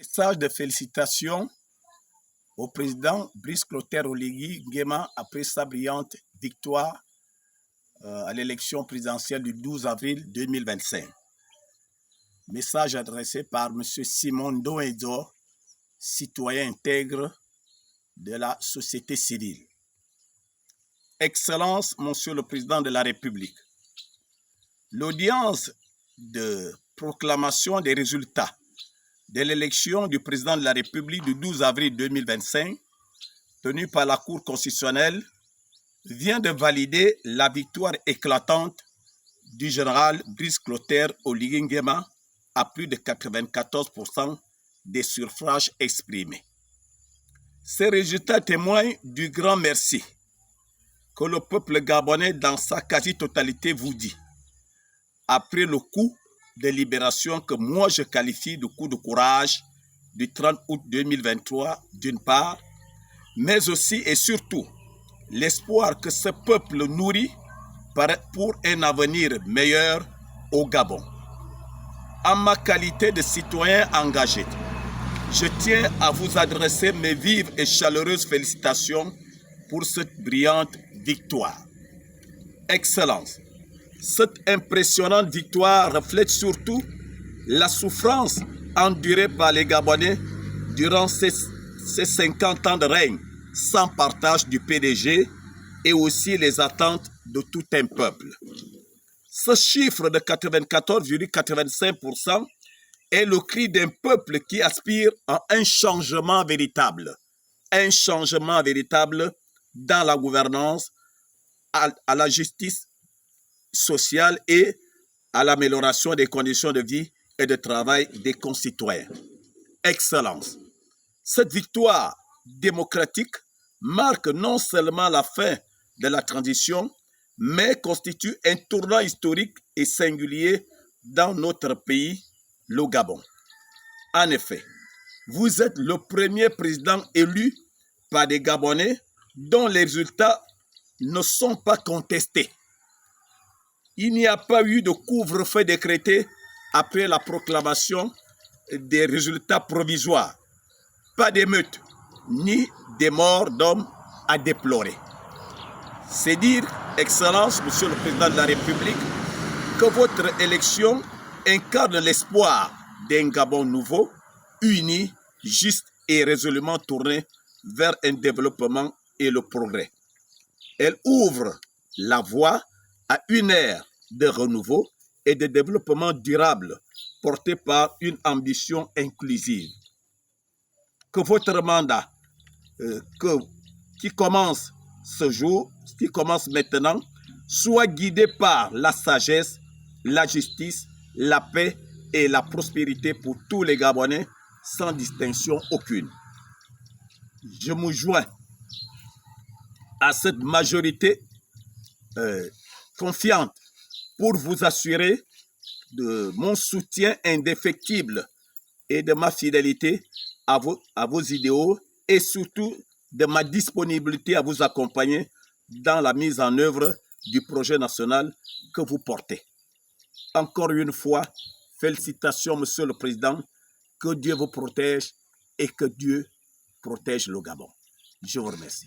Message de félicitations au président Brice Clotaire Oligui Nguema après sa brillante victoire à l'élection présidentielle du 12 avril 2025. Message adressé par M. Simon Ndoedo, citoyen intègre de la société civile. Excellence, Monsieur le Président de la République, l'audience de proclamation des résultats de l'élection du président de la République du 12 avril 2025, tenue par la Cour constitutionnelle, vient de valider la victoire éclatante du général Brice Clotaire Oligui Nguema à plus de 94% des suffrages exprimés. Ces résultats témoignent du grand merci que le peuple gabonais dans sa quasi-totalité vous dit, après le coup de libération que moi je qualifie de coup de courage du 30 août 2023 d'une part, mais aussi et surtout l'espoir que ce peuple nourrit pour un avenir meilleur au Gabon. En ma qualité de citoyen engagé, je tiens à vous adresser mes vives et chaleureuses félicitations pour cette brillante victoire. Excellence, cette impressionnante victoire reflète surtout la souffrance endurée par les Gabonais durant ces 50 ans de règne sans partage du PDG et aussi les attentes de tout un peuple. Ce chiffre de 94,85% est le cri d'un peuple qui aspire à un changement véritable dans la gouvernance, à la justice sociale et à l'amélioration des conditions de vie et de travail des concitoyens. Excellence. Cette victoire démocratique marque non seulement la fin de la transition, mais constitue un tournant historique et singulier dans notre pays, le Gabon. En effet, vous êtes le premier président élu par des Gabonais dont les résultats ne sont pas contestés. Il n'y a pas eu de couvre-feu décrété après la proclamation des résultats provisoires. Pas d'émeutes, ni des morts d'hommes à déplorer. C'est dire, Excellence, Monsieur le Président de la République, que votre élection incarne l'espoir d'un Gabon nouveau, uni, juste et résolument tourné vers un développement et le progrès. Elle ouvre la voie à une ère de renouveau et de développement durable porté par une ambition inclusive. Que votre mandat qui commence ce jour, qui commence maintenant, soit guidé par la sagesse, la justice, la paix et la prospérité pour tous les Gabonais sans distinction aucune. Je me joins à cette majorité confiante pour vous assurer de mon soutien indéfectible et de ma fidélité à vos idéaux et surtout de ma disponibilité à vous accompagner dans la mise en œuvre du projet national que vous portez. Encore une fois, félicitations, Monsieur le Président, que Dieu vous protège et que Dieu protège le Gabon. Je vous remercie.